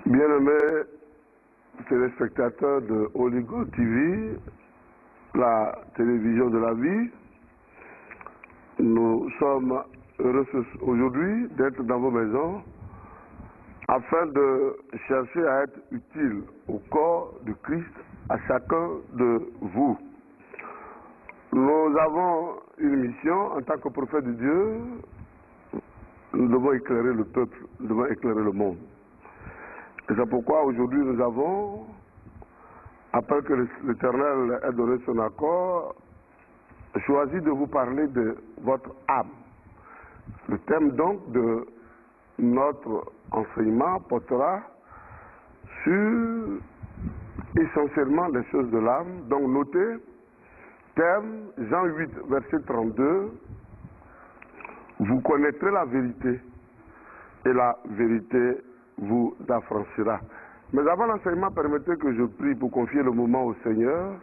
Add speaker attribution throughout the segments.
Speaker 1: Bien-aimés téléspectateurs de Holy God TV, la télévision de la vie, nous sommes heureux aujourd'hui d'être dans vos maisons afin de chercher à être utile au corps de Christ, à chacun de vous. Nous avons une mission en tant que prophète de Dieu. Nous devons éclairer le peuple, nous devons éclairer le monde. Et c'est pourquoi aujourd'hui nous avons, après que l'Éternel ait donné son accord, choisi de vous parler de votre âme. Le thème donc de notre enseignement portera sur essentiellement les choses de l'âme. Donc notez, thème Jean 8, verset 32, vous connaîtrez la vérité et la vérité vous affranchira. Mais avant l'enseignement, permettez que je prie pour confier le moment au Seigneur,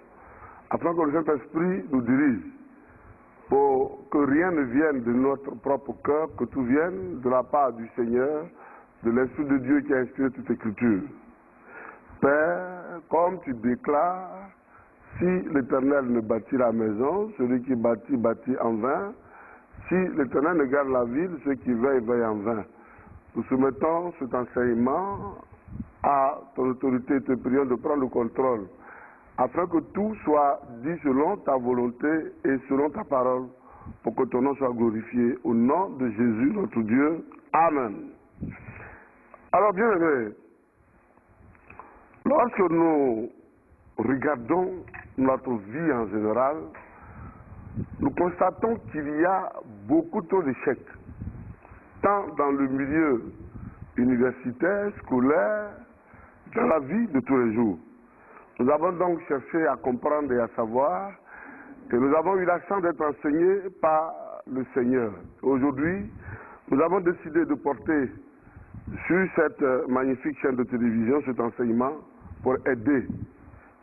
Speaker 1: afin que le Saint-Esprit nous dirige, pour que rien ne vienne de notre propre cœur, que tout vienne de la part du Seigneur, de l'Esprit de Dieu qui a inspiré toute Écriture. Père, comme tu déclares, si l'Éternel ne bâtit la maison, celui qui bâtit, bâtit en vain. Si l'Éternel ne garde la ville, ceux qui veillent, veillent en vain. Nous soumettons cet enseignement à ton autorité et te prions de prendre le contrôle, afin que tout soit dit selon ta volonté et selon ta parole, pour que ton nom soit glorifié. Au nom de Jésus, notre Dieu. Amen. Alors, bien aimés, lorsque nous regardons notre vie en général, nous constatons qu'il y a beaucoup trop d'échecs, tant dans le milieu universitaire, scolaire, dans la vie de tous les jours. Nous avons donc cherché à comprendre et à savoir, et nous avons eu la chance d'être enseignés par le Seigneur. Aujourd'hui, nous avons décidé de porter sur cette magnifique chaîne de télévision cet enseignement pour aider,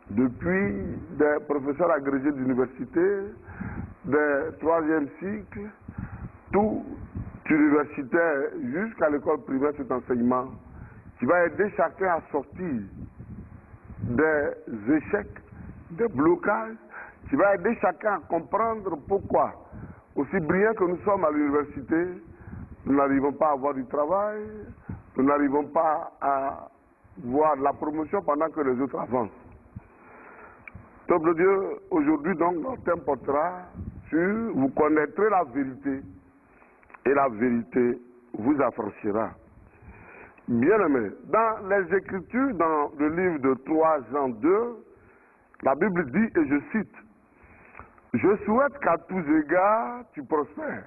Speaker 1: depuis des professeurs agrégés d'université, des troisième cycles, tout universitaire jusqu'à l'école primaire, cet enseignement qui va aider chacun à sortir des échecs, des blocages, qui va aider chacun à comprendre pourquoi, aussi brillants que nous sommes à l'université, nous n'arrivons pas à avoir du travail, nous n'arrivons pas à voir la promotion pendant que les autres avancent. Peuple de Dieu, aujourd'hui donc notre thème portera sur vous connaîtrez la vérité et la vérité vous affranchira. Bien-aimés, dans les Écritures, dans le livre de 3 Jean 2, la Bible dit, et je cite, « Je souhaite qu'à tous égards tu prospères,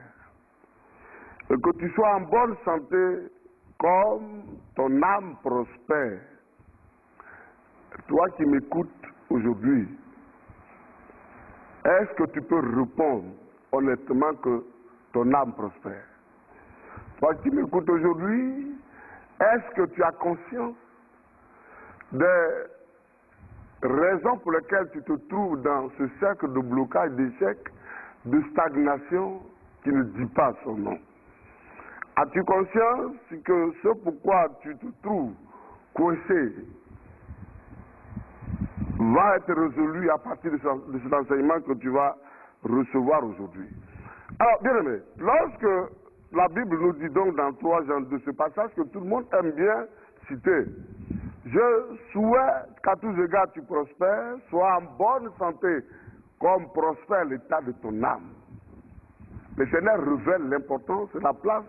Speaker 1: et que tu sois en bonne santé comme ton âme prospère. » Toi qui m'écoutes aujourd'hui, est-ce que tu peux répondre honnêtement que ton âme prospère? Toi qui m'écoutes aujourd'hui, est-ce que tu as conscience des raisons pour lesquelles tu te trouves dans ce cercle de blocage, d'échec, de stagnation qui ne dit pas son nom? As-tu conscience que ce pourquoi tu te trouves coincé va être résolu à partir de cet enseignement que tu vas recevoir aujourd'hui? Alors, bien aimé, lorsque la Bible nous dit donc dans 3 Jean 2, ce passage que tout le monde aime bien citer, je souhaite qu'à tous égards tu prospères, sois en bonne santé, comme prospère l'état de ton âme. Le Seigneur révèle l'importance et la place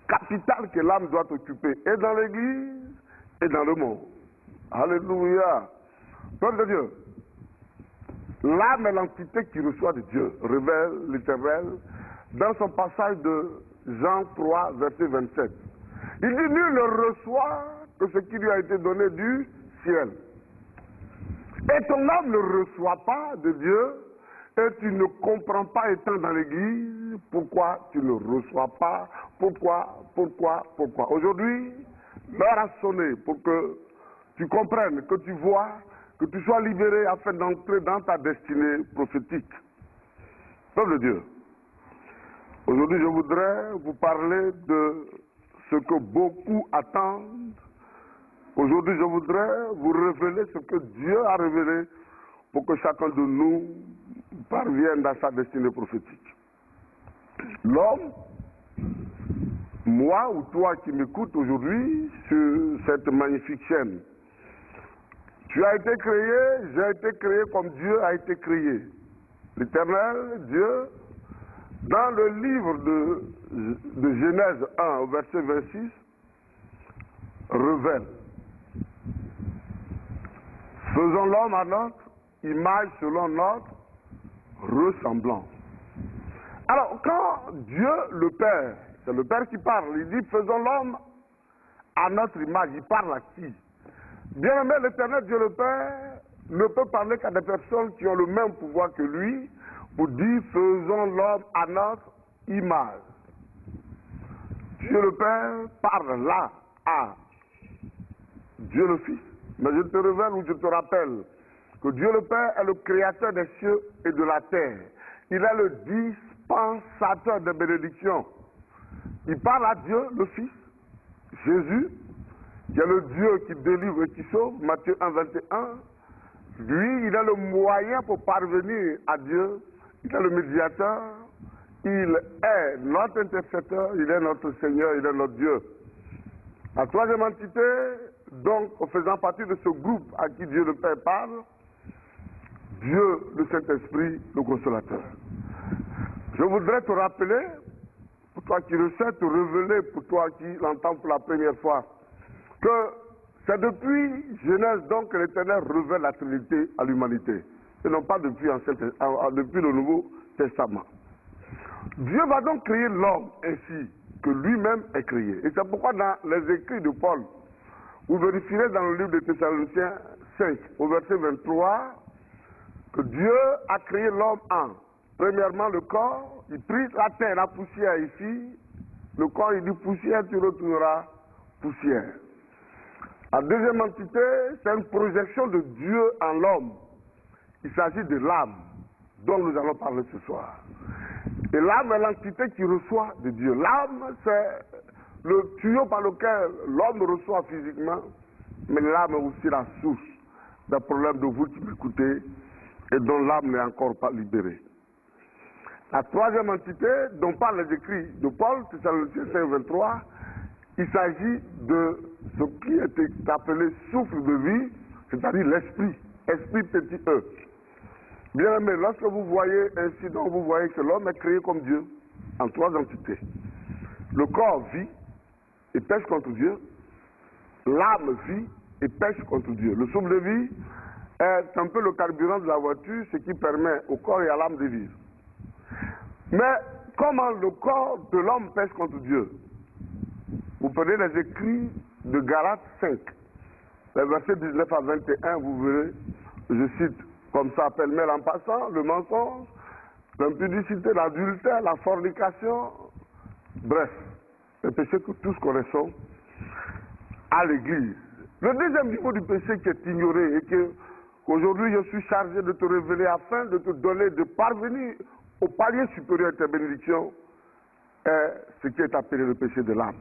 Speaker 1: capitale que l'âme doit occuper, et dans l'Église, et dans le monde. Alléluia. Peuple de Dieu, l'âme est l'entité qui reçoit de Dieu, révèle l'Éternel dans son passage de Jean 3, verset 27. Il dit, nul ne reçoit que ce qui lui a été donné du ciel. Et ton âme ne reçoit pas de Dieu, et tu ne comprends pas, étant dans l'église, pourquoi tu ne reçois pas, pourquoi. Aujourd'hui, l'heure a sonné pour que tu comprennes, que tu vois, que tu sois libéré afin d'entrer dans ta destinée prophétique. Peuple de Dieu, aujourd'hui je voudrais vous parler de ce que beaucoup attendent Aujourd'hui, je voudrais vous révéler ce que Dieu a révélé pour que chacun de nous parvienne dans sa destinée prophétique. L'homme, moi ou toi qui m'écoutes aujourd'hui sur cette magnifique chaîne, tu as été créé, j'ai été créé comme Dieu a été créé. L'Éternel, Dieu, dans le livre de Genèse 1, au verset 26, révèle: faisons l'homme à notre image selon notre ressemblance. Alors, quand Dieu le Père, c'est le Père qui parle, il dit faisons l'homme à notre image, il parle à qui? Bien aimé, l'Éternel Dieu le Père ne peut parler qu'à des personnes qui ont le même pouvoir que lui pour dire faisons l'homme à notre image. Dieu le Père parle là à Dieu le Fils. Mais je te révèle ou je te rappelle que Dieu le Père est le créateur des cieux et de la terre. Il est le dispensateur de bénédictions. Il parle à Dieu le Fils, Jésus, qui est le Dieu qui délivre et qui sauve, Matthieu 1, 21. Lui, il est le moyen pour parvenir à Dieu. Il est le médiateur. Il est notre intercesseur. Il est notre Seigneur. Il est notre Dieu. La troisième entité, donc, faisant partie de ce groupe à qui Dieu le Père parle, Dieu, le Saint-Esprit, le Consolateur. Je voudrais te rappeler, pour toi qui le sais, te révéler, pour toi qui l'entends pour la première fois, que c'est depuis Genèse donc que l'Éternel révèle la Trinité à l'humanité, et non pas depuis le Nouveau Testament. Dieu va donc créer l'homme ainsi que lui-même est créé. Et c'est pourquoi dans les écrits de Paul, vous vérifierez dans le livre de Thessaloniciens 5, au verset 23, que Dieu a créé l'homme en, premièrement, le corps, il prit la terre, la poussière ici, le corps, il dit poussière, tu retourneras poussière. La deuxième entité, c'est une projection de Dieu en l'homme. Il s'agit de l'âme, dont nous allons parler ce soir. Et l'âme est l'entité qui reçoit de Dieu. L'âme, c'est le tuyau par lequel l'homme reçoit physiquement, mais l'âme est aussi la source des problèmes de vous qui m'écoutez et dont l'âme n'est encore pas libérée. La troisième entité dont parlent les écrits de Paul, Thessaloniciens 5, 23, il s'agit de ce qui est appelé souffle de vie, c'est-à-dire l'esprit, esprit petit e. Bien aimé, lorsque vous voyez ainsi, donc vous voyez que l'homme est créé comme Dieu, en trois entités. Le corps vit et pêche contre Dieu, l'âme vit et pêche contre Dieu. Le souffle de vie est un peu le carburant de la voiture, ce qui permet au corps et à l'âme de vivre. Mais comment le corps de l'homme pêche contre Dieu? Vous prenez les écrits de Galates 5, les versets 19 à 21, vous verrez, je cite comme ça, pêle-mêle en passant, le mensonge, l'impudicité, l'adultère, la fornication, bref, les péchés que tous connaissons à l'Église. Le deuxième niveau du péché qui est ignoré et que aujourd'hui je suis chargé de te révéler afin de te donner, de parvenir au palier supérieur de tes bénédictions, est ce qui est appelé le péché de l'âme.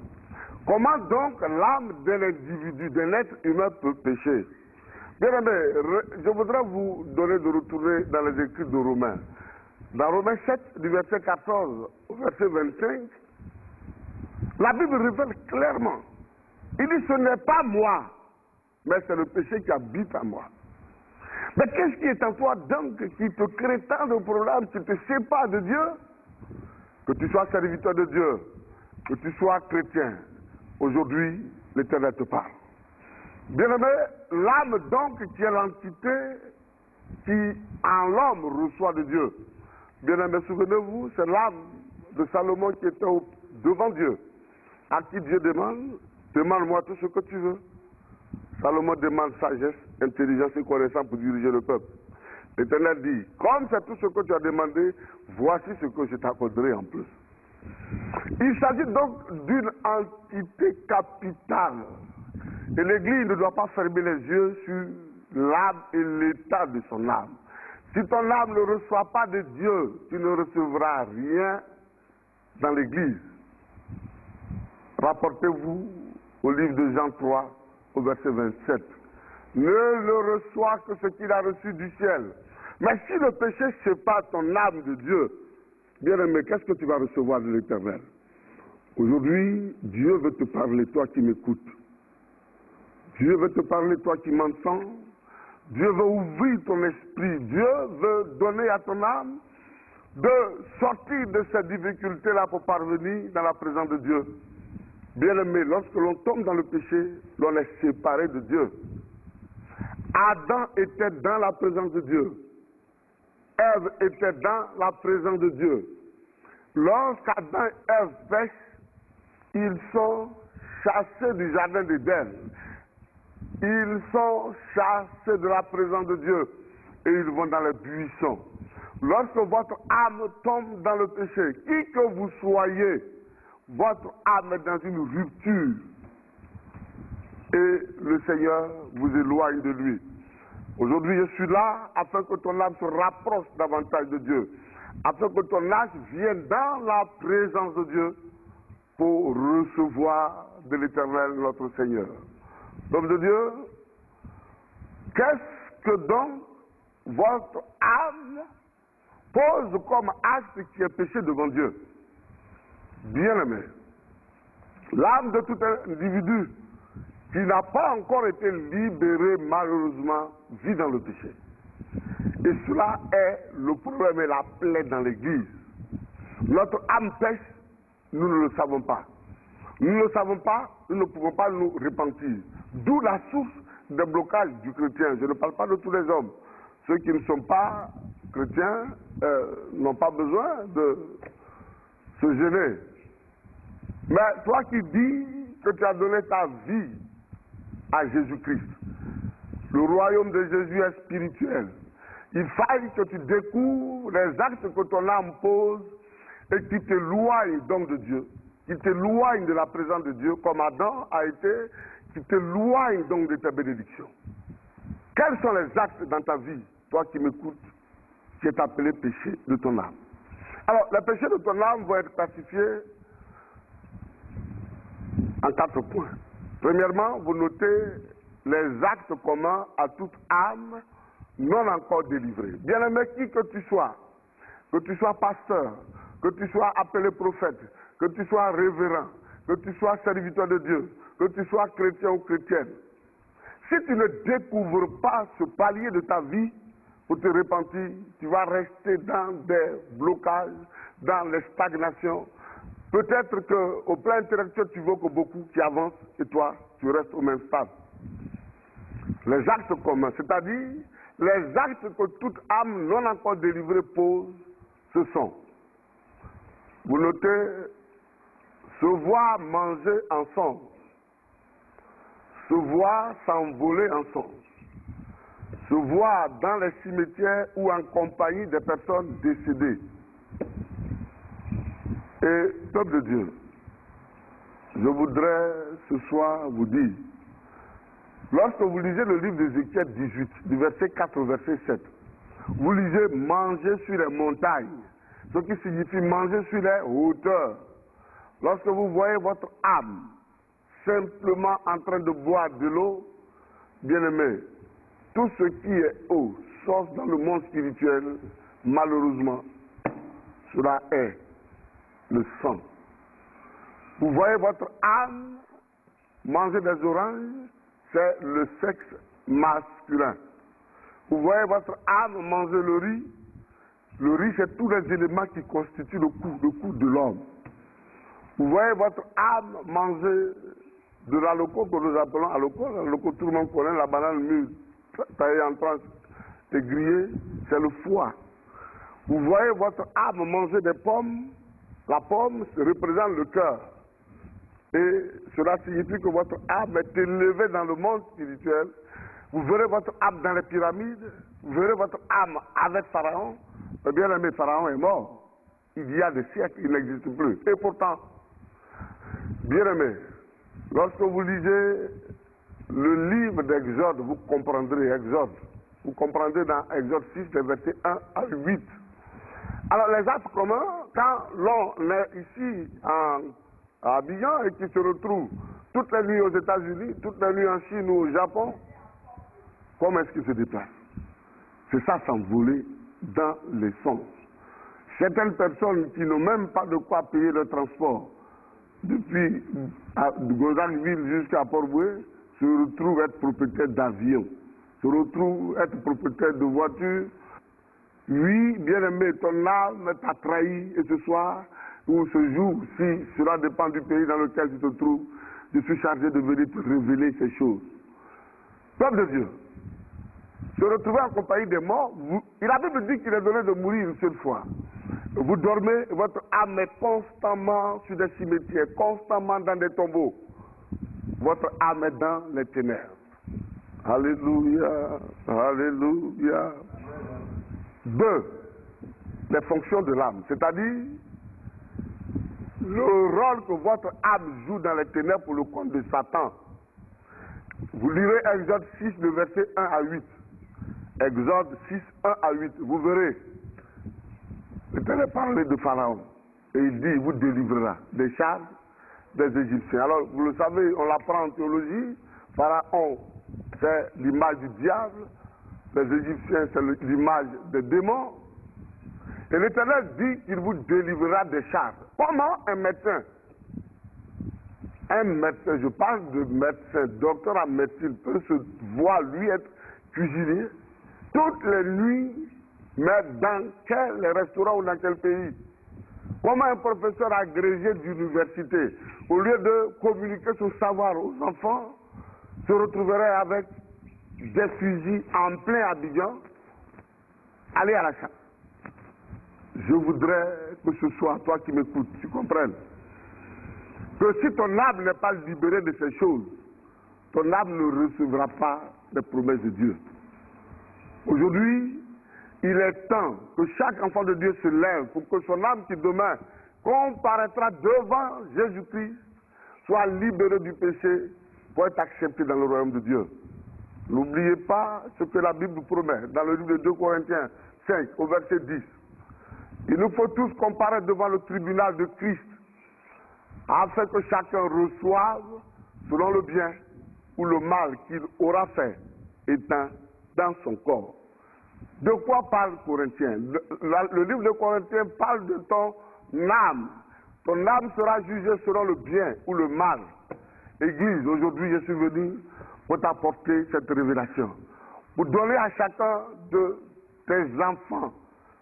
Speaker 1: Comment donc l'âme d'un individu, d'un être humain peut pécher? Bien aimé, je voudrais vous donner de retourner dans les écrits de Romains. Dans Romains 7, du verset 14 au verset 25, la Bible révèle clairement. Il dit, ce n'est pas moi, mais c'est le péché qui habite en moi. Mais qu'est-ce qui est en toi donc qui te crée tant de problèmes, qui te sépare de Dieu? Que tu sois serviteur de Dieu, que tu sois chrétien, aujourd'hui, l'Éternel te parle. Bien-aimé, l'âme donc qui est l'entité qui en l'homme reçoit de Dieu. Bien-aimé, souvenez-vous, c'est l'âme de Salomon qui était devant Dieu. À qui Dieu demande, demande-moi tout ce que tu veux. Salomon demande sagesse, intelligence et connaissance pour diriger le peuple. L'Éternel dit, comme c'est tout ce que tu as demandé, voici ce que je t'accorderai en plus. Il s'agit donc d'une entité capitale. Et l'Église ne doit pas fermer les yeux sur l'âme et l'état de son âme. Si ton âme ne reçoit pas de Dieu, tu ne recevras rien dans l'Église. Rapportez-vous au livre de Jean 3, au verset 27. Ne le reçoit que ce qu'il a reçu du ciel. Mais si le péché sépare ton âme de Dieu, bien-aimé, qu'est-ce que tu vas recevoir de l'Éternel? Aujourd'hui, Dieu veut te parler, toi qui m'écoutes. Dieu veut te parler, toi qui m'entends. Dieu veut ouvrir ton esprit. Dieu veut donner à ton âme de sortir de cette difficulté-là pour parvenir dans la présence de Dieu. Bien-aimé, lorsque l'on tombe dans le péché, l'on est séparé de Dieu. Adam était dans la présence de Dieu. Ève était dans la présence de Dieu. Lorsqu'Adam et Ève pêchent, ils sont chassés du jardin d'Éden. Ils sont chassés de la présence de Dieu et ils vont dans les buissons. Lorsque votre âme tombe dans le péché, qui que vous soyez, votre âme est dans une rupture et le Seigneur vous éloigne de lui. Aujourd'hui, je suis là afin que ton âme se rapproche davantage de Dieu, afin que ton âme vienne dans la présence de Dieu pour recevoir de l'Éternel notre Seigneur. L'homme de Dieu, qu'est-ce que donc votre âme pose comme acte qui est péché devant Dieu? Bien-aimé, l'âme de tout individu qui n'a pas encore été libéré, malheureusement, vit dans le péché. Et cela est le problème et la plaie dans l'Église. Notre âme pêche, nous ne le savons pas. Nous ne le savons pas, nous ne pouvons pas nous repentir. D'où la source des blocages du chrétien. Je ne parle pas de tous les hommes. Ceux qui ne sont pas chrétiens n'ont pas besoin de se gêner. Mais toi qui dis que tu as donné ta vie à Jésus-Christ, le royaume de Jésus est spirituel. Il faille que tu découvres les actes que ton âme pose et qui t'éloignent donc de Dieu, qui t'éloignent de la présence de Dieu, comme Adam a été, qui t'éloignent donc de ta bénédiction. Quels sont les actes dans ta vie, toi qui m'écoutes, qui est appelé péché de ton âme? Alors, les péchés de ton âme vont être classifiés en 4 points. Premièrement, vous notez les actes communs à toute âme non encore délivrée. Bien-aimé, qui que tu sois pasteur, que tu sois appelé prophète, que tu sois révérend, que tu sois serviteur de Dieu, que tu sois chrétien ou chrétienne, si tu ne découvres pas ce palier de ta vie pour te repentir, tu vas rester dans des blocages, dans les stagnations. Peut-être qu'au plan intellectuel, tu veux que beaucoup qui avancent et toi, tu restes au même stade. Les actes communs, c'est-à-dire les actes que toute âme non encore délivrée pose, ce sont, vous notez, se voir manger ensemble, se voir s'envoler ensemble, se voir dans les cimetières ou en compagnie des personnes décédées. Et, peuple de Dieu, je voudrais ce soir vous dire, lorsque vous lisez le livre d'Ézéchiel 18, du verset 4 au verset 7, vous lisez manger sur les montagnes, ce qui signifie manger sur les hauteurs. Lorsque vous voyez votre âme simplement en train de boire de l'eau, bien-aimé, tout ce qui est eau, sauf dans le monde spirituel, malheureusement, cela est le sang. Vous voyez votre âme manger des oranges, c'est le sexe masculin. Vous voyez votre âme manger le riz c'est tous les éléments qui constituent le cou de l'homme. Vous voyez votre âme manger de l'aloco que nous appelons aloco, l'aloco tout le monde connaît, la banane mûre taillée en tranches et grillée, c'est le foie. Vous voyez votre âme manger des pommes, la pomme représente le cœur. Et cela signifie que votre âme est élevée dans le monde spirituel. Vous verrez votre âme dans les pyramides, vous verrez votre âme avec Pharaon. Eh bien aimé, Pharaon est mort. Il y a des siècles, il n'existe plus. Et pourtant, bien aimé, lorsque vous lisez le livre d'Exode, vous comprendrez Exode. Vous comprendrez dans Exode 6, les versets 1 à 8. Alors les actes communs, quand l'on est ici à Abidjan et qui se retrouve toutes les nuits aux États-Unis, toutes les nuits en Chine ou au Japon. Comment est-ce qu'il se déplace? C'est ça, s'envoler dans les sens. Certaines personnes qui n'ont même pas de quoi payer le transport, depuis Gonzagueville jusqu'à Port-Boué, se retrouvent être propriétaires d'avions, se retrouvent être propriétaires de voitures. Oui, bien-aimé, ton âme t'a trahi et ce soir, ou ce jour, si cela dépend du pays dans lequel tu te trouves, je suis chargé de venir te révéler ces choses. Peuple de Dieu, se retrouver en compagnie des morts, la Bible dit qu'il est donné de mourir une seule fois. Vous dormez, votre âme est constamment sur des cimetières, constamment dans des tombeaux. Votre âme est dans les ténèbres. Alléluia, alléluia. 2. Les fonctions de l'âme, c'est-à-dire le rôle que votre âme joue dans les ténèbres pour le compte de Satan. Vous lirez Exode 6, le verset 1 à 8. Exode 6, 1 à 8. Vous verrez. L'Éternel parlait de Pharaon. Et il dit, il vous délivrera des charges des Égyptiens. Alors, vous le savez, on l'apprend en théologie. Pharaon, c'est l'image du diable. Les Égyptiens, c'est l'image des démons. Et l'Éternel dit qu'il vous délivrera des charges. Comment un médecin, je parle de médecin, docteur en médecine, peut se voir, lui, être cuisinier toutes les nuits, mais dans quel restaurant ou dans quel pays? Comment un professeur agrégé d'université, au lieu de communiquer son savoir aux enfants, se retrouverait avec des fusils en plein Abidjan, aller à la chasse? Je voudrais que ce soit toi qui m'écoutes, tu comprennes que si ton âme n'est pas libérée de ces choses, ton âme ne recevra pas les promesses de Dieu. Aujourd'hui, il est temps que chaque enfant de Dieu se lève pour que son âme qui demain comparaîtra devant Jésus-Christ soit libérée du péché pour être acceptée dans le royaume de Dieu. N'oubliez pas ce que la Bible promet dans le livre de 2 Corinthiens 5 au verset 10. Il nous faut tous comparaître devant le tribunal de Christ afin que chacun reçoive selon le bien ou le mal qu'il aura fait éteint dans son corps. De quoi parle Corinthiens? Le livre de Corinthiens parle de ton âme. Ton âme sera jugée selon le bien ou le mal. Église, aujourd'hui je suis venu pour t'apporter cette révélation, pour donner à chacun de tes enfants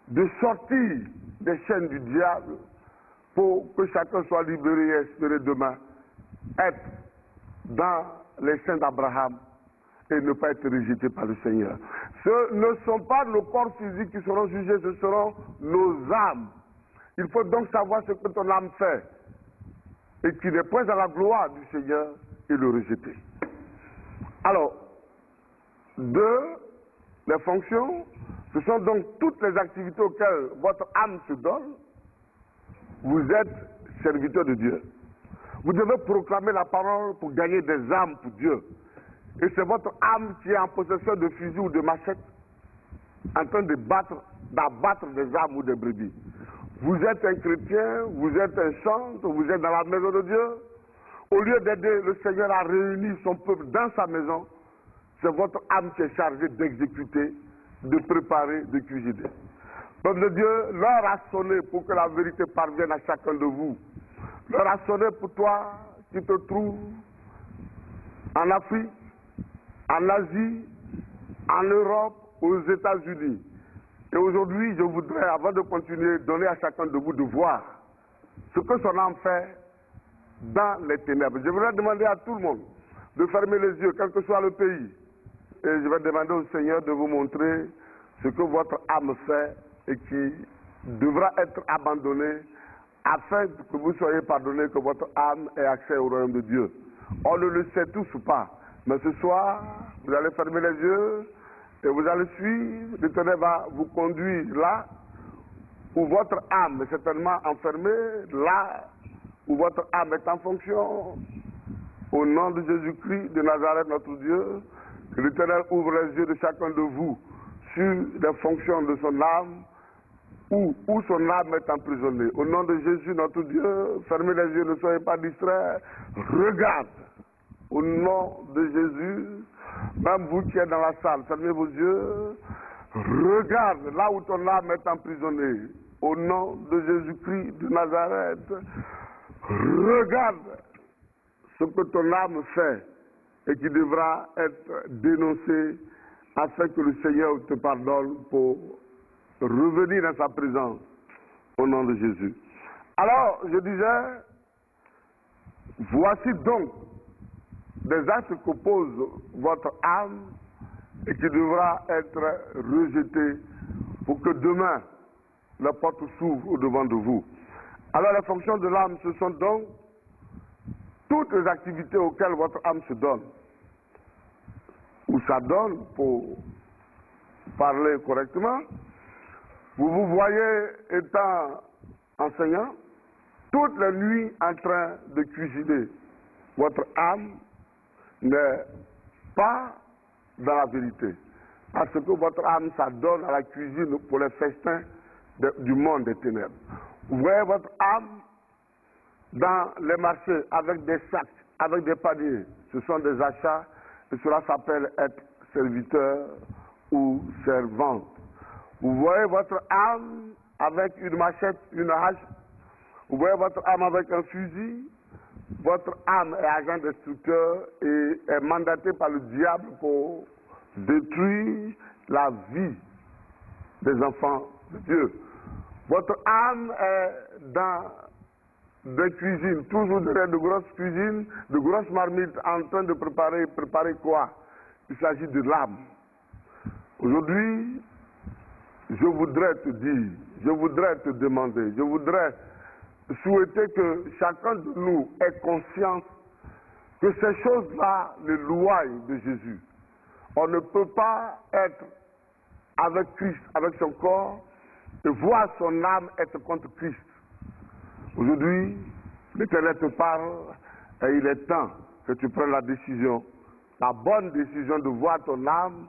Speaker 1: de sortir des chaînes du diable, pour que chacun soit libéré et espéré demain être dans les seins d'Abraham et ne pas être rejeté par le Seigneur. Ce ne sont pas nos corps physiques qui seront jugés, ce seront nos âmes. Il faut donc savoir ce que ton âme fait et qui n'est point à la gloire du Seigneur et le rejeter. Alors, 2, les fonctions, ce sont donc toutes les activités auxquelles votre âme se donne. Vous êtes serviteur de Dieu. Vous devez proclamer la parole pour gagner des âmes pour Dieu. Et c'est votre âme qui est en possession de fusils ou de machettes, en train d'abattre des âmes ou des brebis. Vous êtes un chrétien, vous êtes un chantre, vous êtes dans la maison de Dieu. Au lieu d'aider le Seigneur à réunir son peuple dans sa maison, c'est votre âme qui est chargée d'exécuter, de préparer, de cuisiner. Peuple de Dieu, l'heure a sonné pour que la vérité parvienne à chacun de vous. L'heure a sonné pour toi qui te trouves en Afrique, en Asie, en Europe, aux États-Unis. Et aujourd'hui, je voudrais, avant de continuer, donner à chacun de vous de voir ce que son âme fait dans les ténèbres. Je voudrais demander à tout le monde de fermer les yeux, quel que soit le pays. Et je vais demander au Seigneur de vous montrer ce que votre âme fait et qui devra être abandonné afin que vous soyez pardonné, que votre âme ait accès au royaume de Dieu. On ne le sait tous ou pas, mais ce soir, vous allez fermer les yeux et vous allez suivre. L'Éternel va vous conduire là où votre âme est certainement enfermée, là où votre âme est en fonction. Au nom de Jésus-Christ de Nazareth, notre Dieu, que l'Éternel ouvre les yeux de chacun de vous sur les fonctions de son âme, où son âme est emprisonnée. Au nom de Jésus, notre Dieu, fermez les yeux, ne soyez pas distraits. Regarde au nom de Jésus, même vous qui êtes dans la salle, fermez vos yeux, regarde là où ton âme est emprisonnée, au nom de Jésus-Christ de Nazareth, regarde ce que ton âme fait et qui devra être dénoncé afin que le Seigneur te pardonne pour revenir dans sa présence, au nom de Jésus. Alors, je disais, voici donc des actes qu'oppose votre âme et qui devra être rejeté pour que demain la porte s'ouvre au-devant de vous. Alors les fonctions de l'âme, ce sont donc toutes les activités auxquelles votre âme se donne, ou s'adonne pour parler correctement. Vous vous voyez étant enseignant, toutes les nuits en train de cuisiner. Votre âme n'est pas dans la vérité. Parce que votre âme s'adonne à la cuisine pour les festins du monde des ténèbres. Vous voyez votre âme dans les marchés avec des sacs, avec des paniers. Ce sont des achats et cela s'appelle être serviteur ou servante. Vous voyez votre âme avec une machette, une hache. Vous voyez votre âme avec un fusil. Votre âme est agent destructeur et est mandaté par le diable pour détruire la vie des enfants de Dieu. Votre âme est dans des cuisines, toujours derrière de grosses cuisines, de grosses marmites en train de préparer quoi? Il s'agit de l'âme. Aujourd'hui, je voudrais te dire, je voudrais te demander, je voudrais souhaiter que chacun de nous ait conscience que ces choses-là l'éloignent de Jésus. On ne peut pas être avec Christ, avec son corps, et voir son âme être contre Christ. Aujourd'hui, l'Éternel te parle et il est temps que tu prennes la décision, la bonne décision de voir ton âme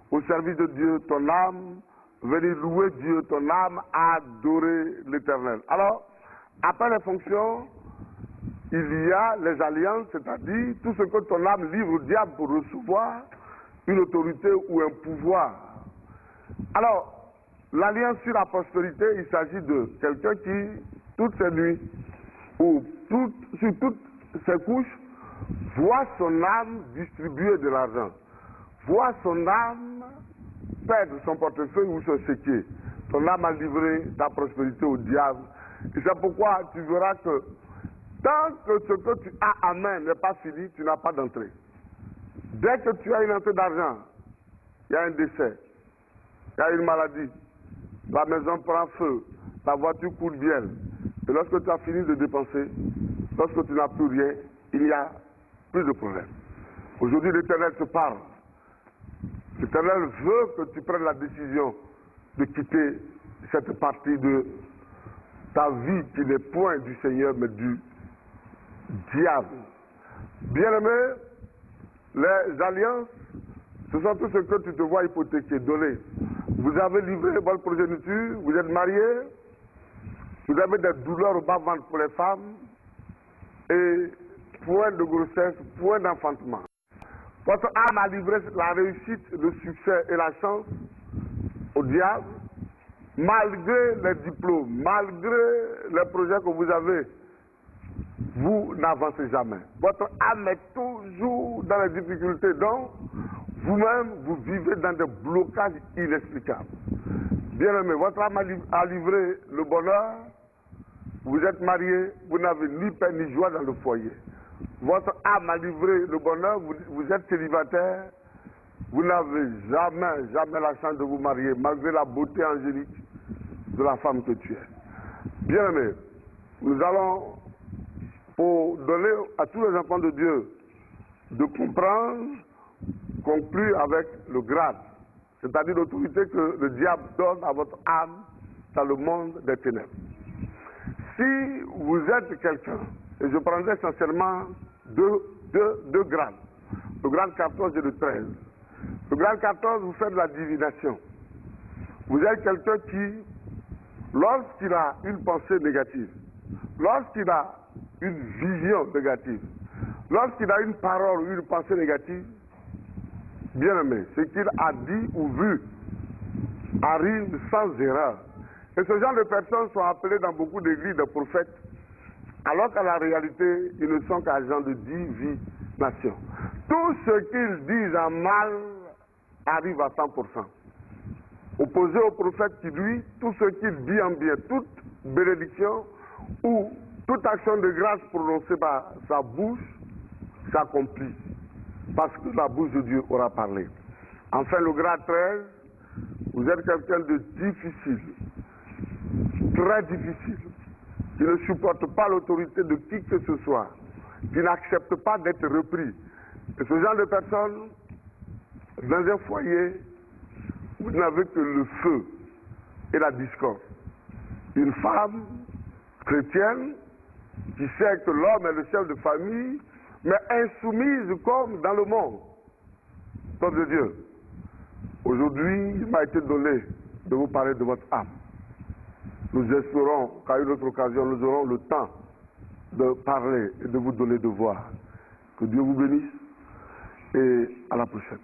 Speaker 1: au service de Dieu, ton âme venir louer Dieu, ton âme adorer l'Éternel. Alors, après les fonctions, il y a les alliances, c'est-à-dire tout ce que ton âme livre au diable pour recevoir une autorité ou un pouvoir. Alors, l'alliance sur la prospérité, il s'agit de quelqu'un qui, toutes ses nuits, ou sur toutes ses couches, voit son âme distribuer de l'argent, voit son âme perdre son portefeuille ou son chéquier. Ton âme a livré ta prospérité au diable. Et c'est pourquoi tu verras que tant que ce que tu as en main n'est pas fini, tu n'as pas d'entrée. Dès que tu as une entrée d'argent, il y a un décès, il y a une maladie, la maison prend feu, ta voiture coule bien. Et lorsque tu as fini de dépenser, lorsque tu n'as plus rien, il n'y a plus de problème. Aujourd'hui, l'Éternel te parle. L'Éternel veut que tu prennes la décision de quitter cette partie de ta vie qui n'est point du Seigneur, mais du diable. Bien-aimé, les alliances, ce sont tout ce que tu te vois hypothéquer, donner. Vous avez livré votre progéniture, vous êtes marié, vous avez des douleurs au bas-ventre pour les femmes, et point de grossesse, point d'enfantement. Votre âme a livré la réussite, le succès et la chance au diable, malgré les diplômes, malgré les projets que vous avez, vous n'avancez jamais. Votre âme est toujours dans les difficultés, donc vous-même, vous vivez dans des blocages inexplicables. Bien-aimé, votre âme a livré le bonheur, vous êtes marié, vous n'avez ni paix ni joie dans le foyer. Votre âme a livré le bonheur, vous êtes célibataire, vous n'avez jamais la chance de vous marier, malgré la beauté angélique de la femme que tu es. Bien-aimé, nous allons, pour donner à tous les enfants de Dieu de comprendre, conclure avec le grade, c'est-à-dire l'autorité que le diable donne à votre âme dans le monde des ténèbres. Si vous êtes quelqu'un, et je prendrai essentiellement deux grades, le grade 14 et le 13. Le grade 14, vous faites de la divination. Vous êtes quelqu'un qui, lorsqu'il a une pensée négative, lorsqu'il a une vision négative, Lorsqu'il a une parole ou une pensée négative, bien aimé, ce qu'il a dit ou vu arrive sans erreur. Et ce genre de personnes sont appelées dans beaucoup d'églises de prophètes, alors qu'à la réalité, ils ne sont qu'agents de divination. Tout ce qu'ils disent en mal arrive à 100%. Opposé au prophète qui, lui, tout ce qu'il dit en bien, toute bénédiction ou toute action de grâce prononcée par sa bouche s'accomplit. Parce que la bouche de Dieu aura parlé. Enfin, le grade 13, vous êtes quelqu'un de difficile, très difficile, qui ne supporte pas l'autorité de qui que ce soit, qui n'accepte pas d'être repris. Et ce genre de personnes, dans un foyer, vous n'avez que le feu et la discorde. Une femme chrétienne qui sait que l'homme est le chef de famille, mais insoumise comme dans le monde. Peuple de Dieu, aujourd'hui, il m'a été donné de vous parler de votre âme. Nous espérons qu'à une autre occasion, nous aurons le temps de parler et de vous donner de voir. Que Dieu vous bénisse et à la prochaine.